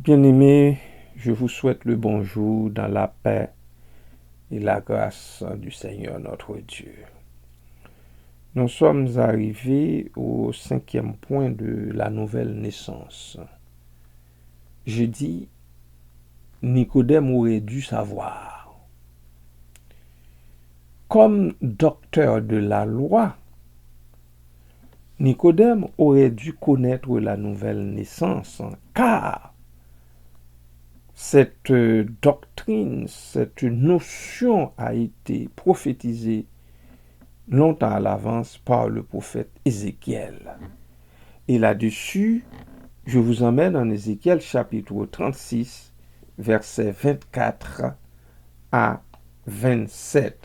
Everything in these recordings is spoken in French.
Bien-aimés, je vous souhaite le bonjour dans la paix et la grâce du Seigneur notre Dieu. Nous sommes arrivés au 5e point de la nouvelle naissance. Je dis, Nicodème aurait dû savoir. Comme docteur de la loi, Nicodème aurait dû connaître la nouvelle naissance, car cette doctrine, cette notion a été prophétisée longtemps à l'avance par le prophète Ézéchiel. Et là-dessus, je vous emmène en Ézéchiel chapitre 36, versets 24 à 27.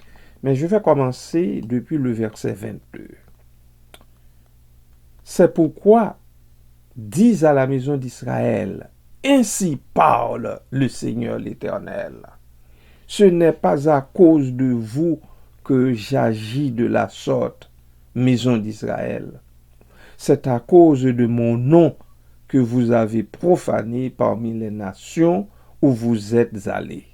Mais je vais commencer depuis le verset 22. C'est pourquoi, dis à la maison d'Israël, ainsi parle le Seigneur l'Éternel. Ce n'est pas à cause de vous que j'agis de la sorte, maison d'Israël. C'est à cause de mon nom que vous avez profané parmi les nations où vous êtes allés.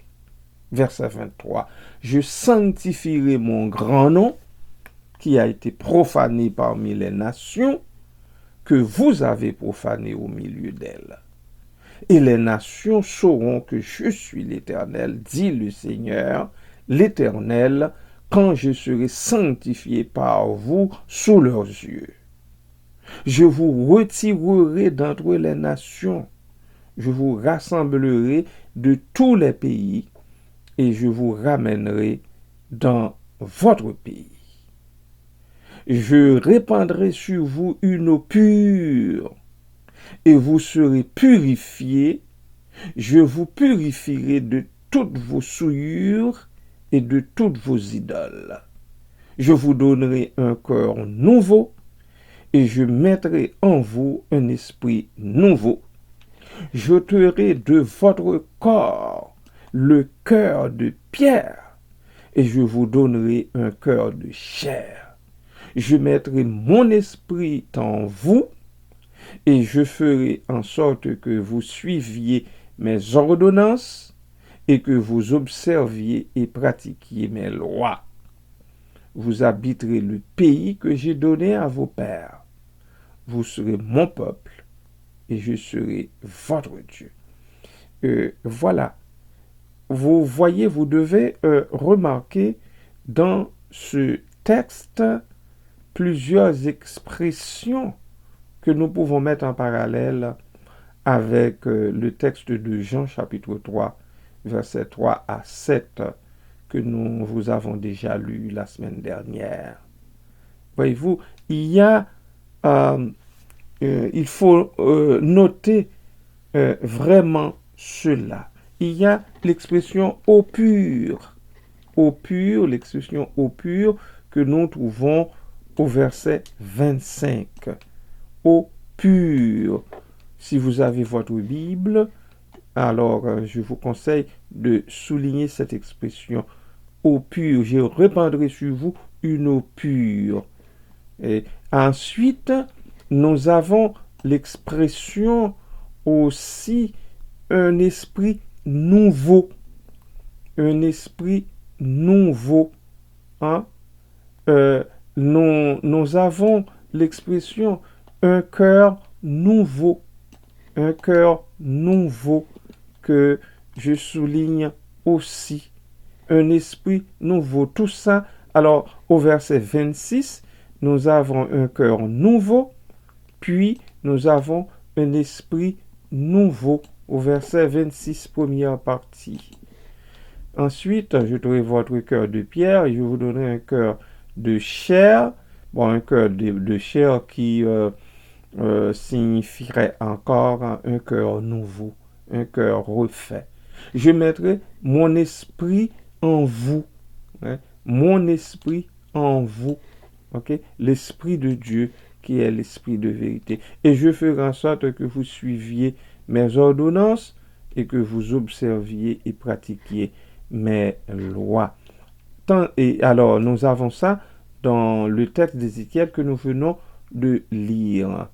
Verset 23. Je sanctifierai mon grand nom qui a été profané parmi les nations que vous avez profané au milieu d'elles. Et les nations sauront que je suis l'Éternel, dit le Seigneur, l'Éternel, quand je serai sanctifié par vous sous leurs yeux. Je vous retirerai d'entre les nations, je vous rassemblerai de tous les pays, et je vous ramènerai dans votre pays. Je répandrai sur vous une eau pure, et vous serez purifiés. Je vous purifierai de toutes vos souillures et de toutes vos idoles. Je vous donnerai un cœur nouveau et je mettrai en vous un esprit nouveau. J'ôterai de votre corps le cœur de pierre et je vous donnerai un cœur de chair. Je mettrai mon esprit en vous et je ferai en sorte que vous suiviez mes ordonnances et que vous observiez et pratiquiez mes lois. Vous habiterez le pays que j'ai donné à vos pères. Vous serez mon peuple et je serai votre Dieu. Voilà. Vous voyez, vous devez remarquer dans ce texte plusieurs expressions que nous pouvons mettre en parallèle avec le texte de Jean chapitre 3, versets 3 à 7, que nous vous avons déjà lu la semaine dernière. Voyez-vous, il faut noter vraiment cela. Il y a l'expression eau pure, l'expression eau pure que nous trouvons au verset 25. Eau pure. Si vous avez votre Bible, alors je vous conseille de souligner cette expression eau pure. Je répandrai sur vous une eau pure. Et ensuite, nous avons l'expression aussi un esprit nouveau. Un esprit nouveau. Hein? Nous avons l'expression un cœur nouveau. Un cœur nouveau que je souligne aussi. Un esprit nouveau. Tout ça, alors au verset 26, nous avons un cœur nouveau, puis nous avons un esprit nouveau au verset 26, première partie. Ensuite, je trouve votre cœur de pierre et je vous donnerai un cœur de chair. Bon, un cœur de chair qui signifierait encore un cœur nouveau, un cœur refait. Je mettrai mon esprit en vous. Hein, mon esprit en vous. Okay? L'esprit de Dieu qui est l'esprit de vérité. Et je ferai en sorte que vous suiviez mes ordonnances et que vous observiez et pratiquiez mes lois. Et alors, nous avons ça dans le texte d'Ézéchiel que nous venons de lire.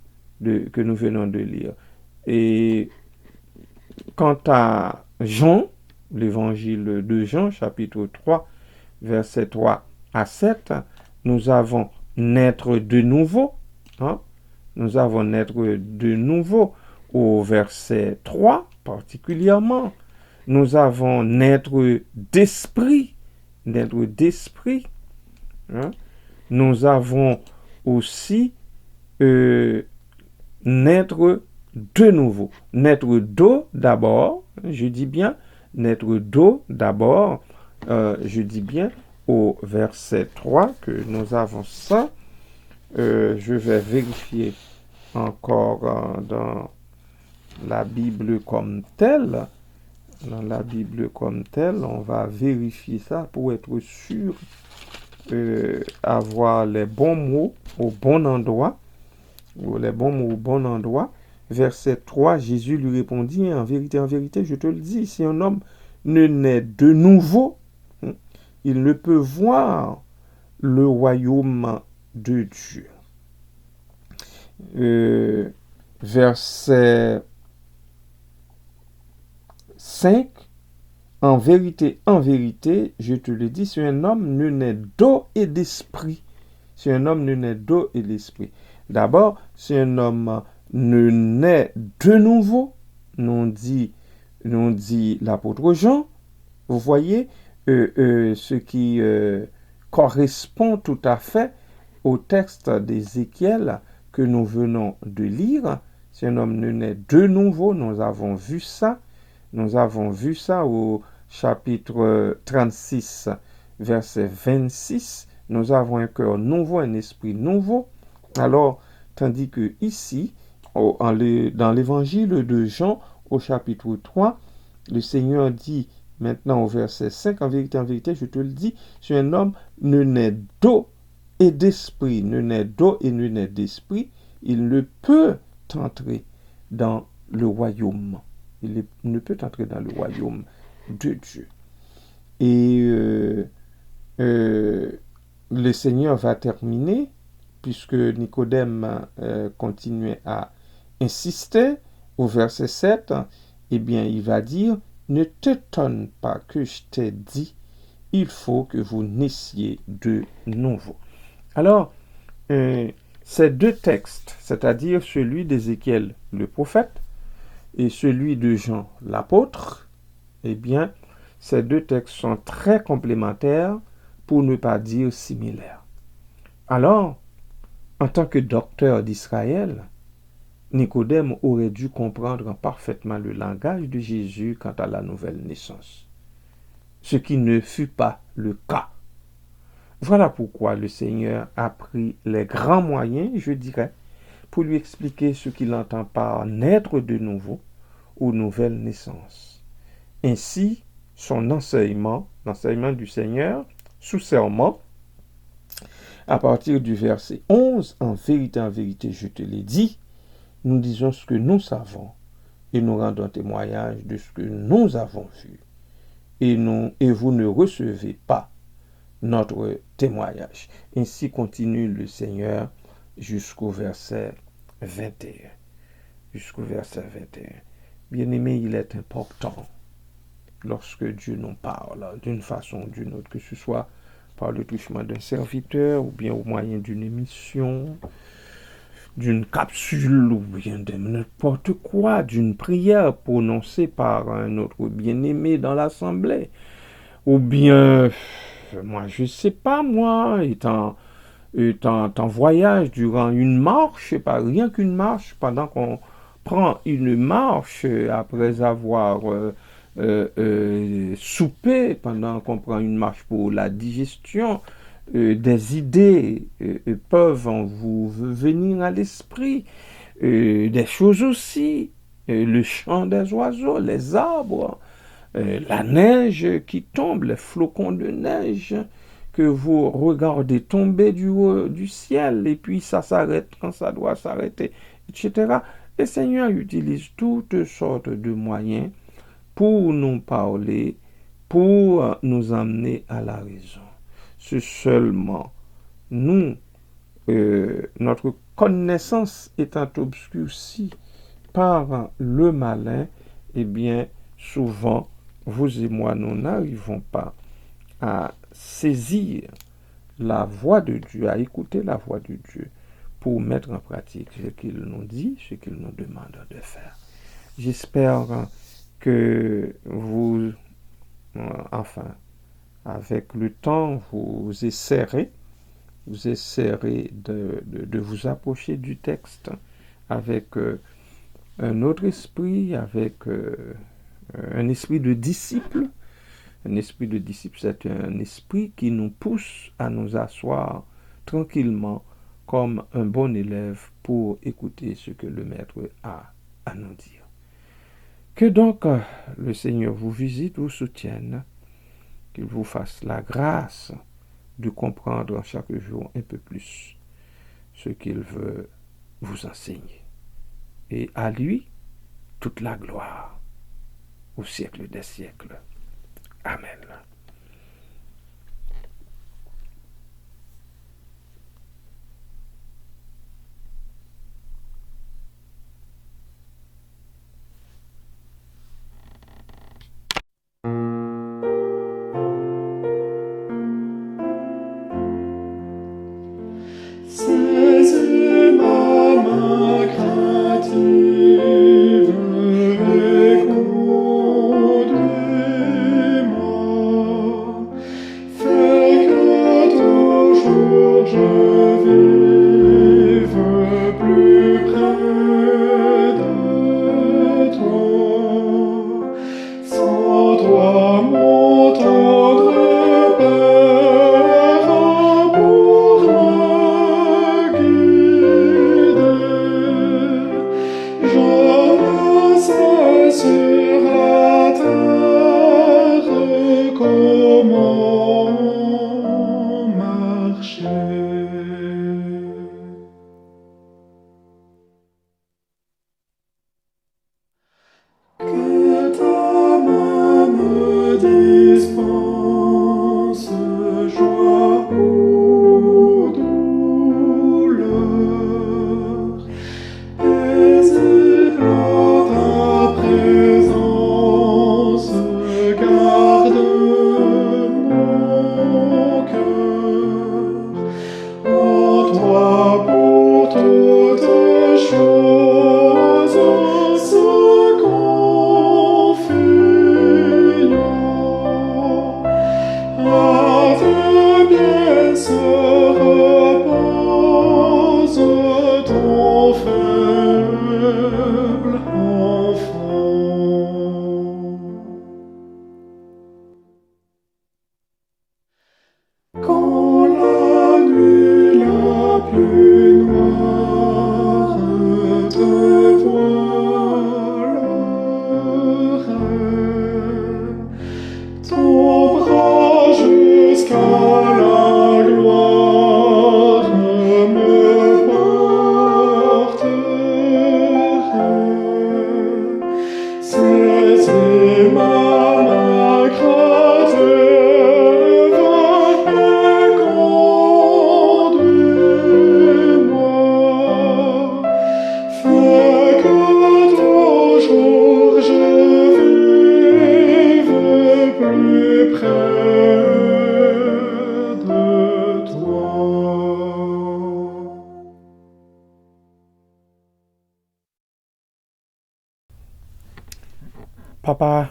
Et quant à Jean, l'évangile de Jean, chapitre 3, versets 3 à 7, nous avons naître de nouveau. Hein? Nous avons naître de nouveau au verset 3 particulièrement. Nous avons naître d'esprit. Naître d'esprit. Hein? Nous avons aussi naître de nouveau. Naître d'eau d'abord, je dis bien, naître d'eau d'abord, je dis bien, au verset 3 que nous avons ça. Je vais vérifier encore dans la Bible comme telle. Dans la Bible comme telle, on va vérifier ça pour être sûr avoir les bons mots au bon endroit. Ou les bons mots au bon endroit. Verset 3, Jésus lui répondit, en vérité, je te le dis, si un homme ne naît de nouveau, il ne peut voir le royaume de Dieu. Verset 5, en vérité, je te le dis, si un homme ne naît d'eau et d'esprit, si un homme ne naît d'eau et d'esprit. D'abord, si un homme ne naît de nouveau, nous dit l'apôtre Jean, vous voyez, ce qui correspond tout à fait au texte d'Ézéchiel que nous venons de lire. Si un homme ne naît de nouveau, nous avons vu ça au chapitre 36, verset 26. Nous avons un cœur nouveau, un esprit nouveau. Alors, tandis que ici, dans l'évangile de Jean, au chapitre 3, le Seigneur dit maintenant au verset 5, en vérité, je te le dis, si un homme ne naît d'eau et d'esprit, ne naît d'eau et ne naît d'esprit, il ne peut entrer dans le royaume. Il ne peut entrer dans le royaume de Dieu. Et le Seigneur va terminer, puisque Nicodème continuait à insister, au verset 7, eh bien, il va dire, ne t'étonne pas que je t'ai dit, il faut que vous naissiez de nouveau. Alors, ces deux textes, c'est-à-dire celui d'Ézéchiel le prophète et celui de Jean l'apôtre, eh bien, ces deux textes sont très complémentaires, pour ne pas dire similaires. Alors, en tant que docteur d'Israël, Nicodème aurait dû comprendre parfaitement le langage de Jésus quant à la nouvelle naissance, ce qui ne fut pas le cas. Voilà pourquoi le Seigneur a pris les grands moyens, je dirais, pour lui expliquer ce qu'il entend par naître de nouveau ou nouvelle naissance. Ainsi, son enseignement, l'enseignement du Seigneur, sous serment, à partir du verset 11, en vérité, je te l'ai dit, nous disons ce que nous savons et nous rendons témoignage de ce que nous avons vu. Et vous ne recevez pas notre témoignage. Ainsi continue le Seigneur jusqu'au verset 21. Jusqu'au verset 21. Bien-aimé, il est important lorsque Dieu nous parle d'une façon ou d'une autre, que ce soit par le truchement d'un serviteur ou bien au moyen d'une émission, d'une capsule ou bien de n'importe quoi, d'une prière prononcée par un autre bien-aimé dans l'assemblée, ou bien, moi je sais pas, moi, étant en voyage durant une marche, pas rien qu'une marche, pendant qu'on prend une marche après avoir soupé, pendant qu'on prend une marche pour la digestion, des idées peuvent vous venir à l'esprit, des choses aussi, le chant des oiseaux, les arbres, la neige qui tombe, les flocons de neige que vous regardez tomber du haut du ciel, et puis ça s'arrête quand ça doit s'arrêter, etc. Le Seigneur utilise toutes sortes de moyens pour nous parler, pour nous amener à la raison. C'est seulement nous, notre connaissance étant obscurcie par le malin, eh bien, souvent, vous et moi, nous n'arrivons pas à saisir la voix de Dieu, à écouter la voix de Dieu pour mettre en pratique ce qu'il nous dit, ce qu'il nous demande de faire. J'espère que vous, enfin, avec le temps, vous essaierez de vous approcher du texte avec un autre esprit, avec un esprit de disciple. Un esprit de disciple, c'est un esprit qui nous pousse à nous asseoir tranquillement comme un bon élève pour écouter ce que le maître a à nous dire. Que donc le Seigneur vous visite, vous soutienne, qu'il vous fasse la grâce de comprendre chaque jour un peu plus ce qu'il veut vous enseigner. Et à lui, toute la gloire au siècle des siècles. Amen. Saisis ma main craintive et conduis-moi. Fais que toujours je vive plus près de toi. Sans toi, mon tendre Père, pour me guider, je ne sais sur la terre comment marcher. Que ta main me dispense joie ou douleur, paisible ta présence, garde mon cœur en toi pour toutes choses, se confiant. À tes pieds se repose ton faible enfant. Quand la nuit la plus noire te voilerait, ton bras jusqu'à la gloire me porterait. Saisis ma main craintive et conduis-moi. Fais que toujours je vive plus près de toi. Papa,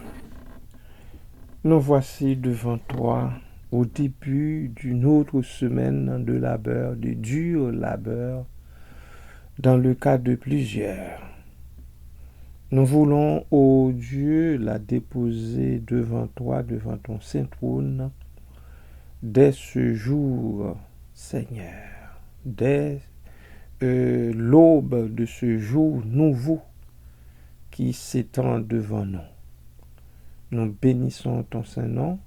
nous voici devant toi au début d'une autre semaine de labeur, de dur labeur, dans le cas de plusieurs. Nous voulons, ô Dieu, la déposer devant toi, devant ton saint trône, dès ce jour, Seigneur, dès l'aube de ce jour nouveau qui s'étend devant nous. Nous bénissons ton Saint-Nom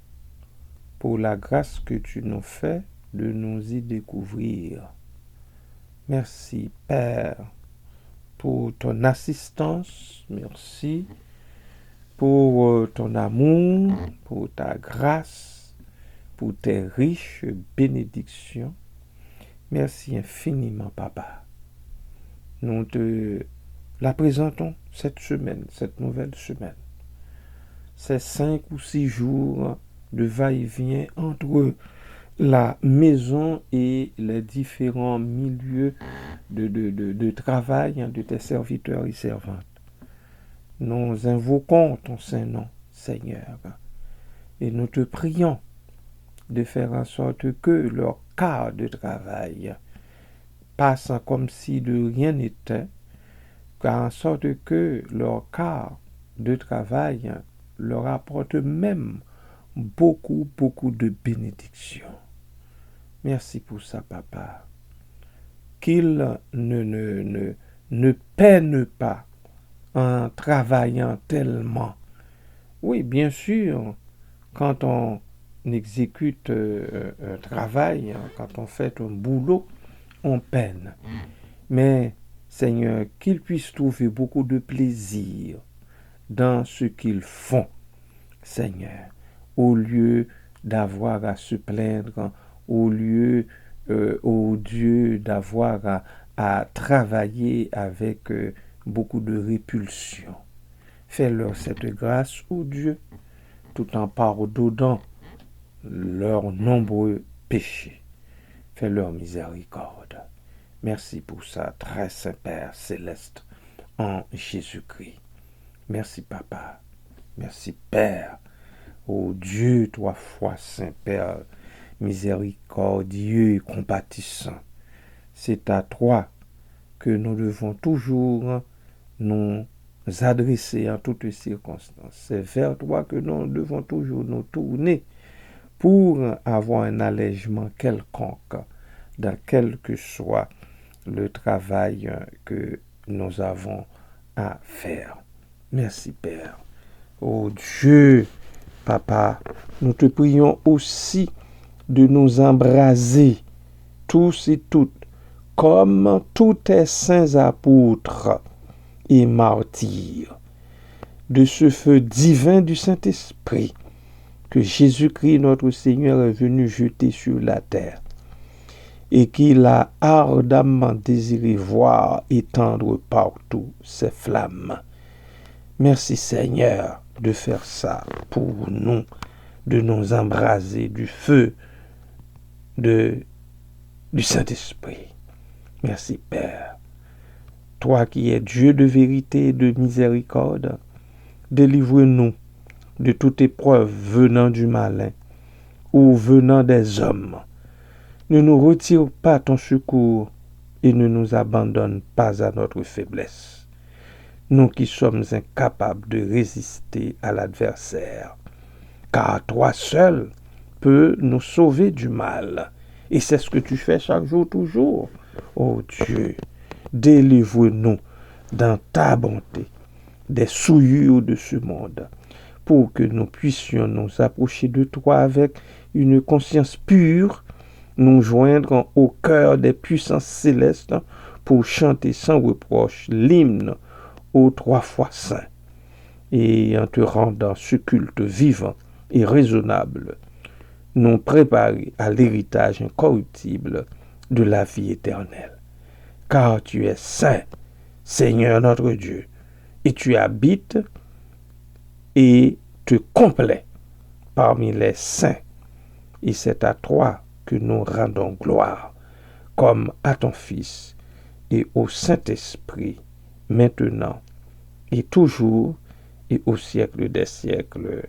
pour la grâce que tu nous fais de nous y découvrir. Merci, Père, pour ton assistance. Merci pour ton amour, pour ta grâce, pour tes riches bénédictions. Merci infiniment, Papa. Nous te la présentons cette semaine, cette nouvelle semaine. c'est 5 ou 6 jours de va-et-vient entre la maison et les différents milieux de travail de tes serviteurs et servantes. Nous invoquons ton Saint-Nom, Seigneur, et nous te prions de faire en sorte que leur quart de travail passe comme si de rien n'était, en sorte que leur quart de travail leur apporte même beaucoup de bénédictions. Merci pour ça, papa. Qu'ils ne peinent pas en travaillant tellement. Oui, bien sûr, quand on exécute un travail, quand on fait un boulot, on peine. Mais, Seigneur, qu'ils puissent trouver beaucoup de plaisir dans ce qu'ils font, Seigneur, au lieu d'avoir à se plaindre, au lieu, oh Dieu, d'avoir à travailler avec beaucoup de répulsion. Fais-leur cette grâce, oh Dieu, tout en pardonnant leurs nombreux péchés. Fais-leur miséricorde. Merci pour ça, très saint Père céleste, en Jésus-Christ. Merci, Papa. Merci, Père. Ô Dieu, 3 fois Saint Père, miséricordieux et compatissant. C'est à toi que nous devons toujours nous adresser en toutes circonstances. C'est vers toi que nous devons toujours nous tourner pour avoir un allègement quelconque dans quel que soit le travail que nous avons à faire. Merci, Père. Oh Dieu, Papa, nous te prions aussi de nous embraser, tous et toutes, comme tous tes saints apôtres et martyrs, de ce feu divin du Saint-Esprit que Jésus-Christ, notre Seigneur, est venu jeter sur la terre et qu'il a ardemment désiré voir étendre partout ses flammes. Merci, Seigneur, de faire ça pour nous, de nous embraser du feu du Saint-Esprit. Merci, Père. Toi qui es Dieu de vérité et de miséricorde, délivre-nous de toute épreuve venant du malin ou venant des hommes. Ne nous retire pas ton secours et ne nous abandonne pas à notre faiblesse. Nous qui sommes incapables de résister à l'adversaire, car toi seul peux nous sauver du mal. Et c'est ce que tu fais chaque jour, toujours. Oh Dieu, délivre-nous dans ta bonté des souillures de ce monde, pour que nous puissions nous approcher de toi avec une conscience pure, nous joindre au cœur des puissances célestes pour chanter sans reproche l'hymne aux 3 fois saints, et en te rendant ce culte vivant et raisonnable, nous préparer à l'héritage incorruptible de la vie éternelle. Car tu es saint, Seigneur notre Dieu, et tu habites et te complais parmi les saints, et c'est à toi que nous rendons gloire, comme à ton Fils et au Saint-Esprit, maintenant et toujours et au siècle des siècles.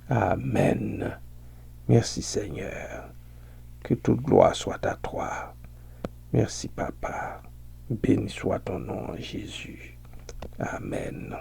Amen. Merci, Seigneur. Que toute gloire soit à toi. Merci, Papa. Béni soit ton nom, Jésus. Amen.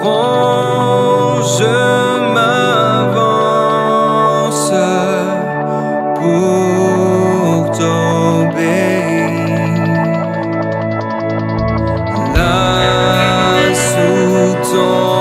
Oh, je m'avance pour t'obéir. Là sous ton